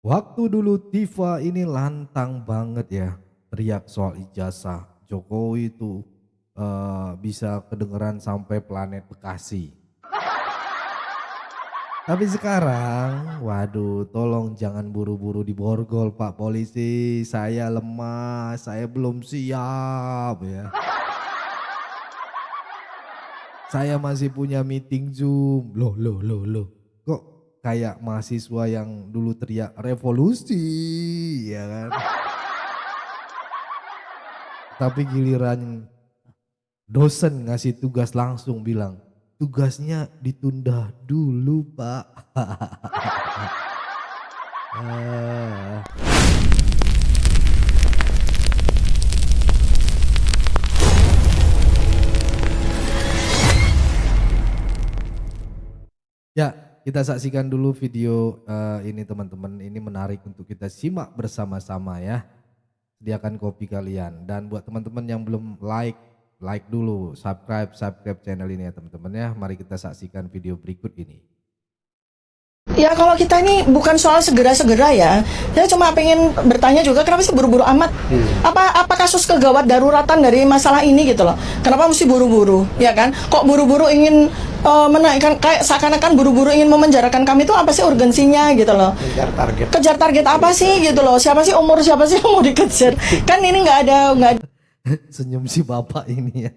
Waktu dulu Tifa ini lantang banget ya, teriak soal ijazah. Jokowi itu bisa kedengeran sampai planet Bekasi. Tapi sekarang, waduh tolong jangan buru-buru diborgol Pak Polisi, saya lemah, saya belum siap ya. Saya masih punya meeting Zoom. Loh loh loh loh, kok kayak mahasiswa yang dulu teriak revolusi, ya kan. Tapi giliran dosen ngasih tugas langsung bilang, "Tugasnya ditunda dulu, Pak." Ah. Ya, kita saksikan dulu video, ini teman-teman, ini menarik untuk kita simak bersama-sama ya. Sediakan kopi kalian, dan buat teman-teman yang belum like, like dulu, subscribe channel ini ya teman-teman ya. Mari kita saksikan video berikut ini. Ya kalau kita ini bukan soal segera-segera ya. Saya cuma pengen bertanya juga kenapa sih buru-buru amat? Apa kasus kegawat daruratan dari masalah ini gitu loh. Kenapa mesti buru-buru, ya kan? Kok buru-buru ingin menaikkan, kayak seakan-akan buru-buru ingin memenjarakan kami itu apa sih urgensinya gitu loh. Kejar target apa sih gitu loh. Siapa sih siapa sih yang mau dikejar? Kan ini nggak ada. Senyum si bapak ini ya.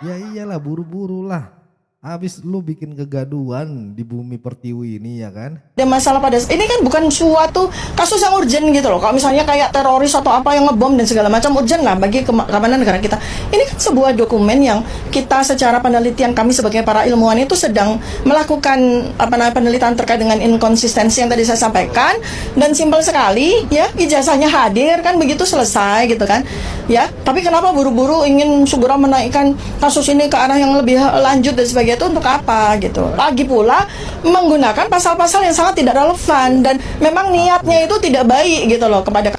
Ya iyalah, buru-buru lah. Habis lu bikin kegaduhan di bumi pertiwi ini ya kan. Ada masalah pada ini kan bukan suatu kasus yang urgent gitu loh. Kalau misalnya kayak teroris atau apa yang ngebom dan segala macam urgent lah bagi keamanan negara kita. Ini kan sebuah dokumen yang kita secara penelitian kami sebagai para ilmuwan itu sedang melakukan penelitian terkait dengan inkonsistensi yang tadi saya sampaikan, dan simpel sekali ya, ijazahnya hadir kan begitu selesai gitu kan. Ya, tapi kenapa buru-buru ingin segera menaikkan kasus ini ke arah yang lebih lanjut dan sebagainya, itu untuk apa gitu. Lagi pula menggunakan pasal-pasal yang sangat tidak relevan dan memang niatnya itu tidak baik gitu loh kepada.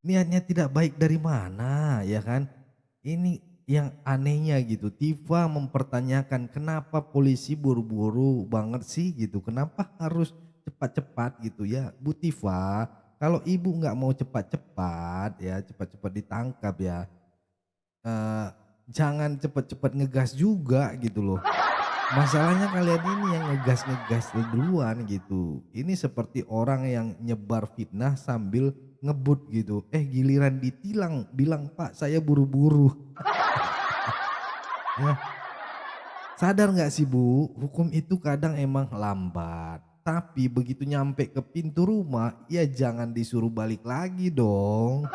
Niatnya tidak baik dari mana ya kan? Ini yang anehnya gitu. Tifa mempertanyakan kenapa polisi buru-buru banget sih gitu. Kenapa harus cepat-cepat gitu ya. Bu Tifa, kalau ibu nggak mau cepat-cepat ya, cepat-cepat ditangkap ya. Jangan cepat-cepat ngegas juga gitu loh. Masalahnya kalian ini yang ngegas-ngegas duluan gitu. Ini seperti orang yang nyebar fitnah sambil ngebut gitu. Giliran ditilang bilang, "Pak, saya buru-buru." Ya, sadar nggak sih Bu, hukum itu kadang emang lambat. Tapi begitu nyampe ke pintu rumah, ya jangan disuruh balik lagi dong.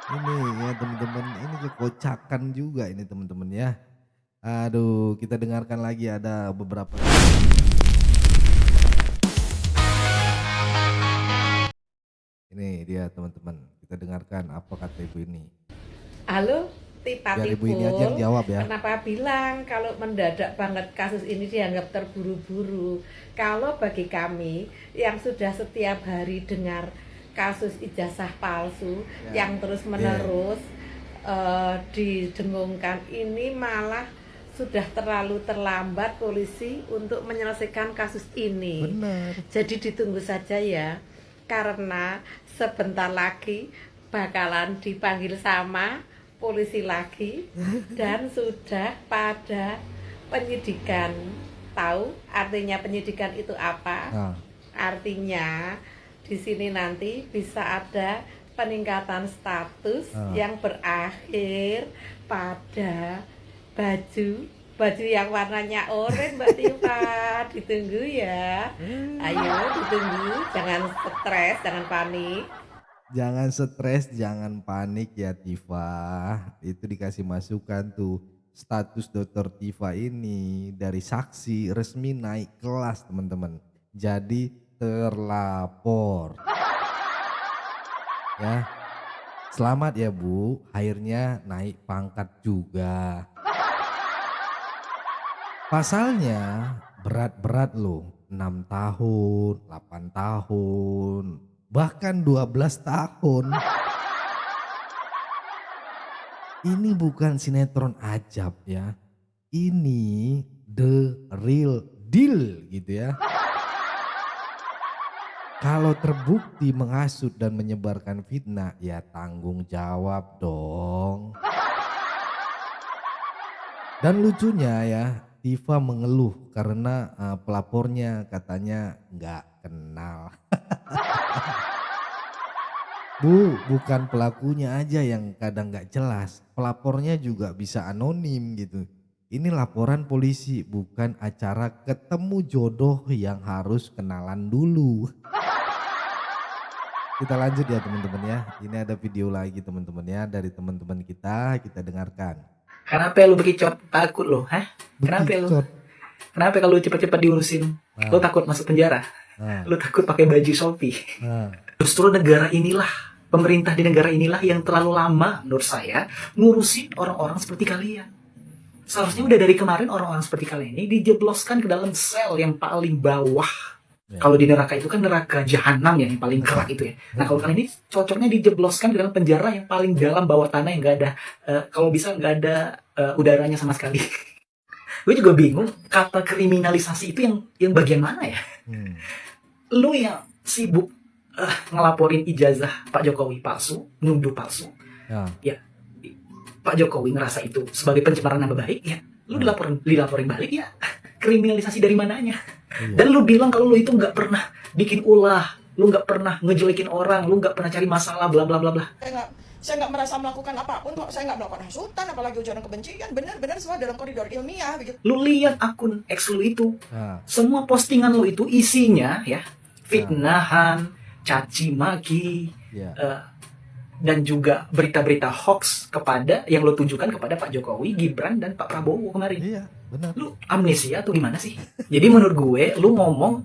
Ini ya teman-teman, ini kekocakan juga ini teman-teman ya. Aduh, kita dengarkan lagi ada beberapa. Ini dia teman-teman, kita dengarkan apa kata ibu ini. Halo, Biar ibu ini aja yang jawab ya. Kenapa bilang kalau mendadak banget kasus ini dianggap terburu-buru? Kalau bagi kami yang sudah setiap hari dengar kasus ijazah palsu yang terus-menerus didengungkan, ini malah sudah terlalu terlambat polisi untuk menyelesaikan kasus ini. Benar. Jadi ditunggu saja ya, karena sebentar lagi bakalan dipanggil sama polisi lagi dan sudah pada penyidikan. Tahu artinya penyidikan itu apa? Nah. Artinya di sini nanti bisa ada peningkatan status yang berakhir pada baju yang warnanya oranye, Mbak Tifa. Ditunggu ya. Ayo ditunggu, jangan stres, jangan panik. Jangan stres, jangan panik ya Tifa. Itu dikasih masukan tuh. Status Dokter Tifa ini dari saksi resmi naik kelas teman-teman. Jadi terlapor. Ya. Selamat ya Bu, akhirnya naik pangkat juga. Pasalnya berat-berat loh, 6 tahun, 8 tahun, bahkan 12 tahun. Ini bukan sinetron ajab ya. Ini the real deal gitu ya. Kalau terbukti menghasut dan menyebarkan fitnah, ya tanggung jawab dong. Dan lucunya ya, Tifa mengeluh karena pelapornya katanya nggak kenal. Bu, bukan pelakunya aja yang kadang nggak jelas, pelapornya juga bisa anonim gitu. Ini laporan polisi, bukan acara ketemu jodoh yang harus kenalan dulu. Kita lanjut ya teman-teman ya. Ini ada video lagi teman-teman ya dari teman-teman kita dengarkan. Kenapa lu bekicot? Takut lo, hah? Kenapa lu? Bekicot. Kenapa kalau cepat-cepat diurusin? Lu takut masuk penjara? Nah, Lu takut pakai baju Shopee? nah, Justru negara inilah, pemerintah di negara inilah yang terlalu lama menurut saya ngurusin orang-orang seperti kalian. Seharusnya udah dari kemarin orang-orang seperti kalian ini dijebloskan ke dalam sel yang paling bawah. Ya. Kalau di neraka itu kan neraka jahanam ya, yang paling kerak itu ya. Nah kalau kalian ini cocoknya dijebloskan ke dalam penjara yang paling dalam bawah tanah yang nggak ada, kalau bisa nggak ada udaranya sama sekali. Gue juga bingung kata kriminalisasi itu yang bagian mana ya? Lu yang sibuk ngelaporin ijazah Pak Jokowi palsu, nuduh palsu. Ya, Pak Jokowi ngerasa itu sebagai pencemaran nama baik ya. Lu dilaporin balik ya. Kriminalisasi dari mananya? Dan lu bilang kalau lu itu nggak pernah bikin ulah, lu nggak pernah ngejelekin orang, lu nggak pernah cari masalah, bla bla bla bla. Saya nggak merasa melakukan apapun kok. Saya nggak melakukan hasutan, apalagi ujaran kebencian. Benar-benar semua dalam koridor ilmiah begitu. Lu lihat akun X lu itu, semua postingan lu itu isinya ya fitnahan, caci maki, dan juga berita-berita hoax kepada yang lo tunjukkan kepada Pak Jokowi, Gibran, dan Pak Prabowo kemarin. Iya, benar. Lu amnesia atau gimana sih? Jadi menurut gue, lu ngomong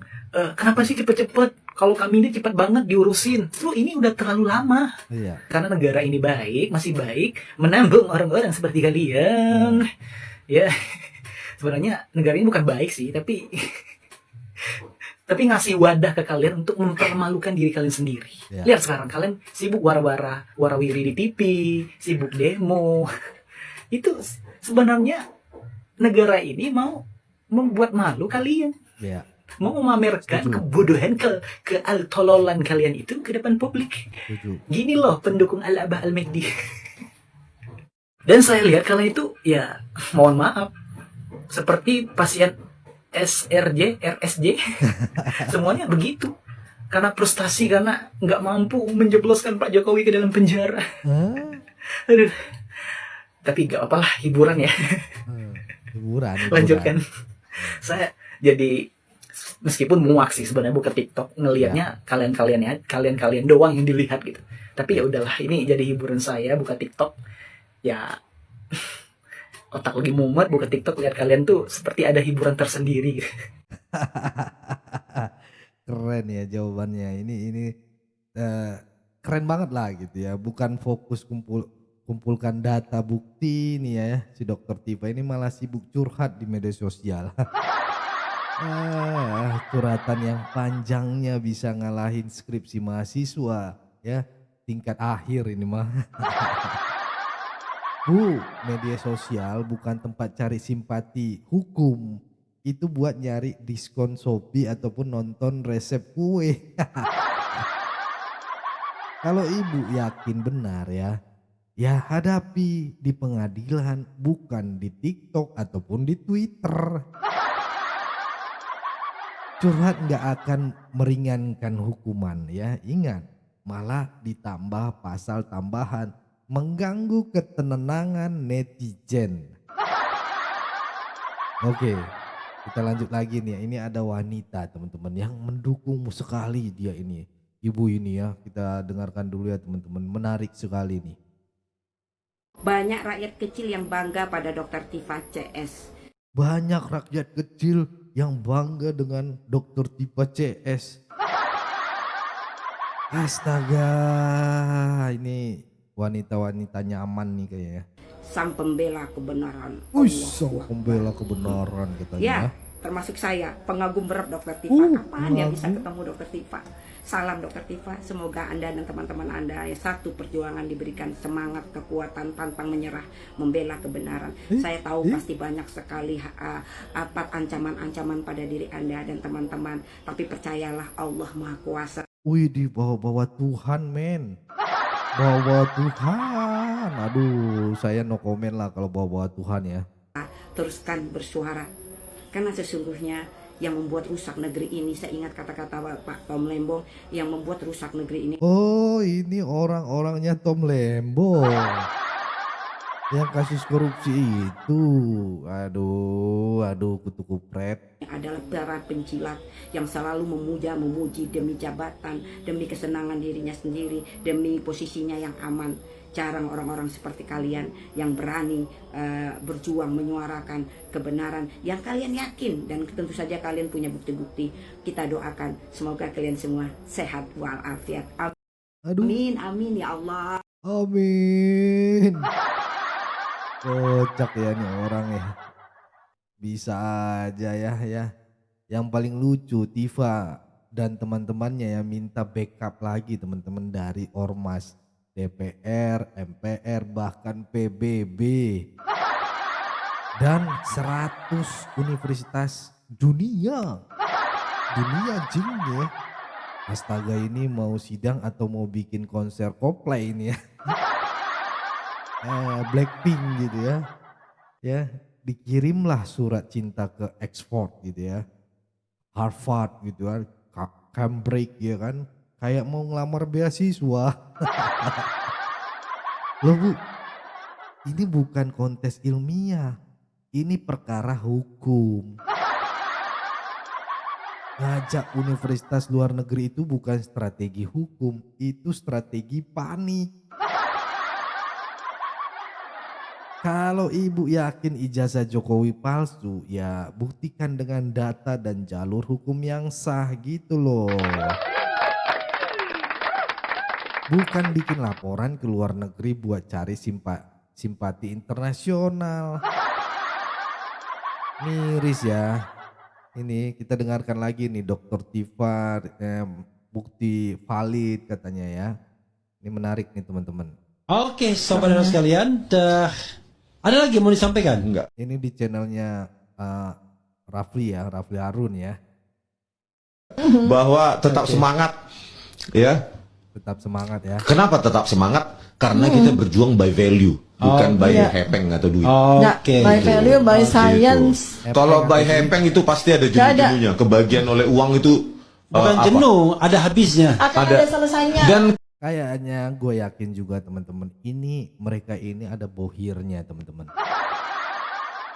kenapa sih cepet-cepet? Kalau kami ini cepet banget diurusin. Lu ini udah terlalu lama. Iya. Karena negara ini baik, masih baik, menampung orang-orang seperti kalian. Ya, sebenarnya negara ini bukan baik sih, tapi ngasih wadah ke kalian untuk mempermalukan diri kalian sendiri. Lihat sekarang kalian sibuk warawiri di TV, sibuk demo. Itu sebenarnya negara ini mau membuat malu kalian. Mau memamerkan kebodohan, kealtololan kalian itu ke depan publik. Gini loh pendukung Al-Abah Al-Mahdi. Dan saya lihat kalian itu ya mohon maaf seperti pasien SRJ, RSJ, semuanya begitu. Karena frustasi, karena nggak mampu menjebloskan Pak Jokowi ke dalam penjara. Aduh. Tapi nggak apa-apa, hiburan ya. Hiburan. Lanjutkan. Saya jadi meskipun muak sih sebenarnya buka TikTok, ngelihatnya kalian doang yang dilihat gitu. Tapi ya udahlah, ini jadi hiburan saya buka TikTok. Ya otak lagi mumet buka TikTok, lihat kalian tuh seperti ada hiburan tersendiri. Keren ya jawabannya. Ini keren banget lah gitu ya. Bukan fokus kumpulkan data bukti nih ya. Si Dokter Tifa ini malah sibuk curhat di media sosial. Curhatan yang panjangnya bisa ngalahin skripsi mahasiswa ya. Tingkat akhir ini mah. Bu, media sosial bukan tempat cari simpati hukum. Itu buat nyari diskon Shopee ataupun nonton resep kue. Kalau ibu yakin benar ya hadapi di pengadilan, bukan di TikTok ataupun di Twitter. Curhat nggak akan meringankan hukuman ya, ingat. Malah ditambah pasal tambahan. Mengganggu ketenangan netizen. Oke, kita lanjut lagi nih ya. Ini ada wanita teman-teman yang mendukung sekali dia ini. Ibu ini ya, kita dengarkan dulu ya teman-teman. Menarik sekali nih. Banyak rakyat kecil yang bangga pada Dokter Tifa CS. Banyak rakyat kecil yang bangga dengan Dokter Tifa CS. Astaga, ini wanita-wanita nyaman nih kayaknya. Sang pembela kebenaran. Sang pembela kebenaran katanya. Ya, termasuk saya, pengagum berat Dokter Tifa. Kapan ya bisa ketemu Dokter Tifa? Salam Dokter Tifa, semoga Anda dan teman-teman Anda satu perjuangan diberikan semangat, kekuatan, pantang menyerah, membela kebenaran. Saya tahu pasti banyak sekali ancaman-ancaman pada diri Anda dan teman-teman, tapi percayalah Allah Maha Kuasa. Wih, dibawa-bawa Tuhan, men. Bawa Tuhan. Aduh, saya no comment lah kalau bawa-bawa Tuhan ya. Teruskan bersuara, karena sesungguhnya yang membuat rusak negeri ini, saya ingat kata-kata Pak Tom Lembong, yang membuat rusak negeri ini Oh, ini orang-orangnya Tom Lembong. Yang kasus korupsi itu. Aduh, kutu kupret. adalah para pencilat yang selalu memuji demi jabatan, demi kesenangan dirinya sendiri, demi posisinya yang aman. Jarang orang-orang seperti kalian yang berani berjuang menyuarakan kebenaran yang kalian yakin, dan tentu saja kalian punya bukti-bukti. Kita doakan semoga kalian semua sehat walafiat. Aduh. Amin, amin ya Allah. Amin. Kocak ya nih orang ya. Bisa aja ya. Yang paling lucu Tifa dan teman-temannya yang minta backup lagi teman-teman dari Ormas, DPR, MPR, bahkan PBB. Dan 100 universitas dunia. Dunia jing ya. Astaga, ini mau sidang atau mau bikin konser Coldplay ini ya. Blackpink gitu ya. Ya, dikirimlah surat cinta ke Oxford gitu ya. Harvard gitu kan, Cambridge ya kan. Kayak mau ngelamar beasiswa. Loh Bu, ini bukan kontes ilmiah. Ini perkara hukum. Ngajak universitas luar negeri itu bukan strategi hukum, itu strategi panik. Kalau ibu yakin ijazah Jokowi palsu, ya buktikan dengan data dan jalur hukum yang sah gitu loh. Bukan bikin laporan ke luar negeri buat cari simpati internasional. Miris ya. Ini kita dengarkan lagi nih Dr. Tifa, bukti valid katanya ya. Ini menarik nih teman-teman. Oke, saudara sekalian, ada lagi yang mau disampaikan? Enggak. Ini di channelnya Rafli Harun ya. Bahwa tetap semangat ya. Tetap semangat ya. Kenapa tetap semangat? Karena kita berjuang by value, bukan by hepeng atau duit. Oke. By value, by Gitu. science. Kalau by hepeng itu pasti ada jenuh-jenuhnya. Kebagian oleh uang itu Bukan apa? jenuh, ada habisnya. Akan ada selesainya. Dan Kayaknya gue yakin juga teman-teman, mereka ini ada bohirnya teman-teman.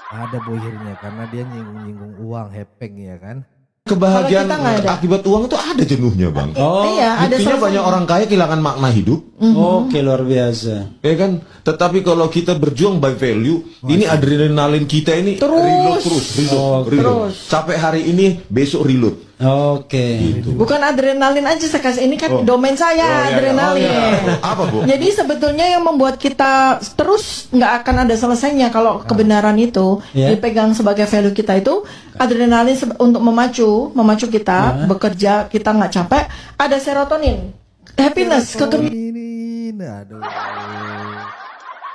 Ada bohirnya karena dia nyinggung-nyinggung uang, hepeng ya kan. kebahagiaan Kalau kita nggak ada. akibat uang itu ada jenuhnya, Bang. Iya, ada Buktinya selesainya. banyak orang kaya kehilangan makna hidup. Oke, luar biasa. Ya kan? Tetapi kalau kita berjuang by value, ini adrenalin kita ini reload terus. Capek hari ini, besok reload. Oke. Bukan adrenalin aja sekas ini kan domain saya iya. adrenalin. Apa, Bu? Jadi sebetulnya yang membuat kita terus nggak akan ada selesainya kalau kebenaran itu dipegang sebagai value kita itu adrenalin untuk memacu kita bekerja, kita nggak capek, ada serotonin, happiness, Ini aduh.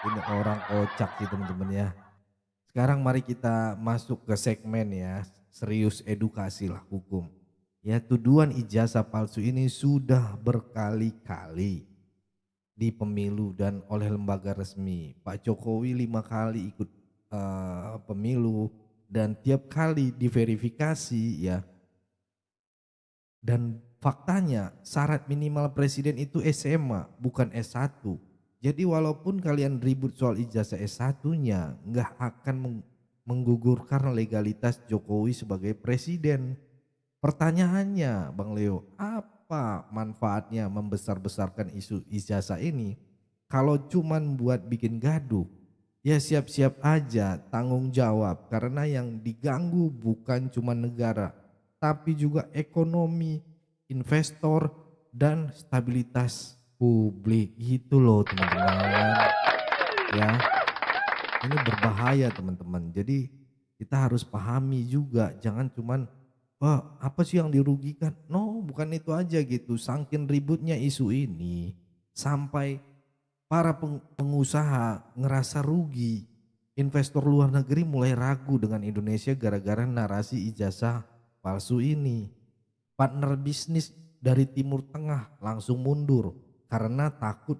Ini orang kocak sih teman-teman ya. Sekarang mari kita masuk ke segmen ya. Serius edukasi lah hukum. Ya, tuduhan ijazah palsu ini sudah berkali-kali di pemilu dan oleh lembaga resmi. Pak Jokowi 5 kali ikut pemilu dan tiap kali diverifikasi ya. Dan faktanya syarat minimal presiden itu SMA bukan S1. Jadi walaupun kalian ribut soal ijazah S1-nya nggak akan menggugurkan legalitas Jokowi sebagai presiden. Pertanyaannya Bang Leo, apa manfaatnya membesar-besarkan isu ijazah ini kalau cuman buat bikin gaduh? Ya siap-siap aja tanggung jawab, karena yang diganggu bukan cuma negara tapi juga ekonomi, investor dan stabilitas publik gitu loh teman-teman. Ya. Ini berbahaya teman-teman. Jadi Kita harus pahami juga, jangan cuman wah apa sih yang dirugikan? No, bukan itu aja gitu. Saking ributnya isu ini sampai para pengusaha ngerasa rugi. Investor luar negeri mulai ragu dengan Indonesia gara-gara narasi ijazah palsu ini. Partner bisnis dari Timur Tengah langsung mundur karena takut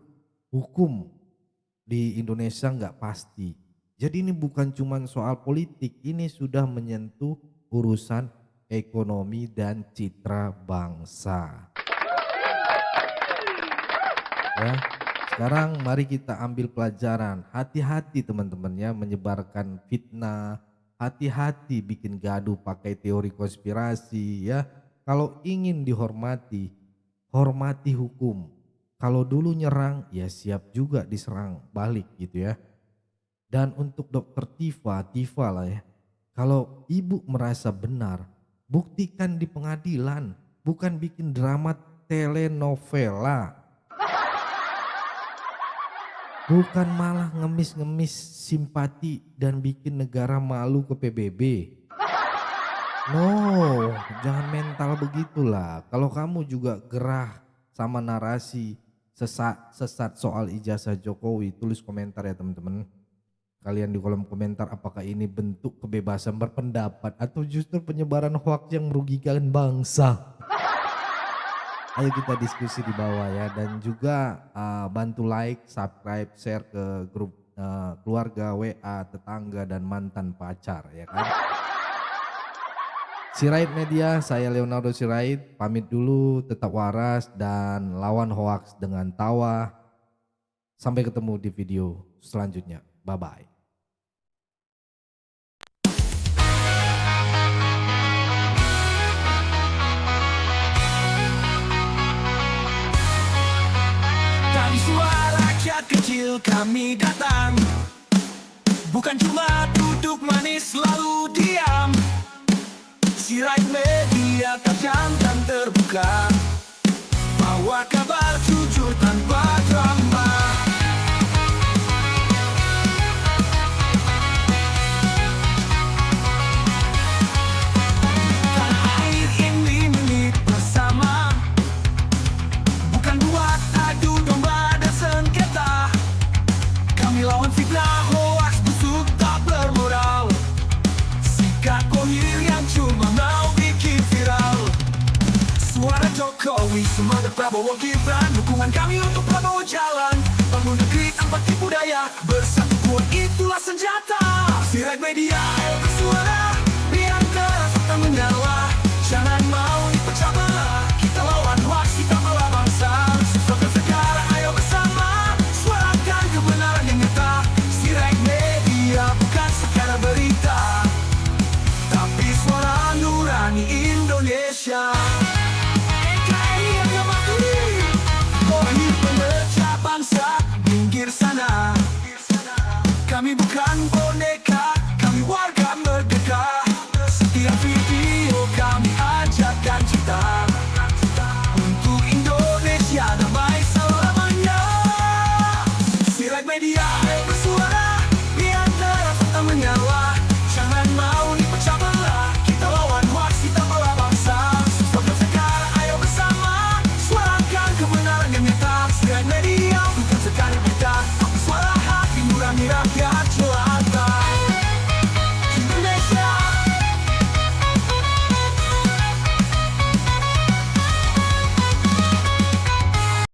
hukum di Indonesia nggak pasti. Jadi ini bukan cuma soal politik, ini sudah menyentuh urusan ekonomi dan citra bangsa. Ya, sekarang mari kita ambil pelajaran. Hati-hati teman-teman ya menyebarkan fitnah, hati-hati bikin gaduh pakai teori konspirasi ya. Kalau ingin dihormati, hormati hukum. Kalau dulu nyerang, ya siap juga diserang balik gitu ya. Dan untuk dokter Tifa lah ya. Kalau ibu merasa benar, buktikan di pengadilan, bukan bikin drama telenovela. Bukan malah ngemis-ngemis simpati dan bikin negara malu ke PBB. No, jangan mental begitulah. Kalau kamu juga gerah sama narasi sesat soal ijazah Jokowi, tulis komentar ya teman-teman. Kalian di kolom komentar apakah ini bentuk kebebasan berpendapat atau justru penyebaran hoaks yang merugikan bangsa. Ayo kita diskusi di bawah ya, dan juga bantu like, subscribe, share ke grup keluarga, WA, tetangga dan mantan pacar ya kan. Sirait Media, saya Leonardo Sirait, pamit dulu, tetap waras dan lawan hoaks dengan tawa. Sampai ketemu di video selanjutnya. Bye-bye. Dari suara rakyat kecil kami datang, bukan cuma duduk manis lalu diam. Sirait Media tajam dan terbuka, bawa kabar jujur tanpa drama. Tanah air ini milik bersama, bukan buat adu domba dan sengketa. Kami lawan fitnah, hoaks, busuk, tak bermoral. Sikap kohir yang cuma mau bikin viral. Suara Jokowi, semangat Prabowo Gibran, dukungan kami untuk Prabowo jalan. Bangun negeri tanpa tipu daya, bersatu kuat itulah senjata. Sirait Media, bersuara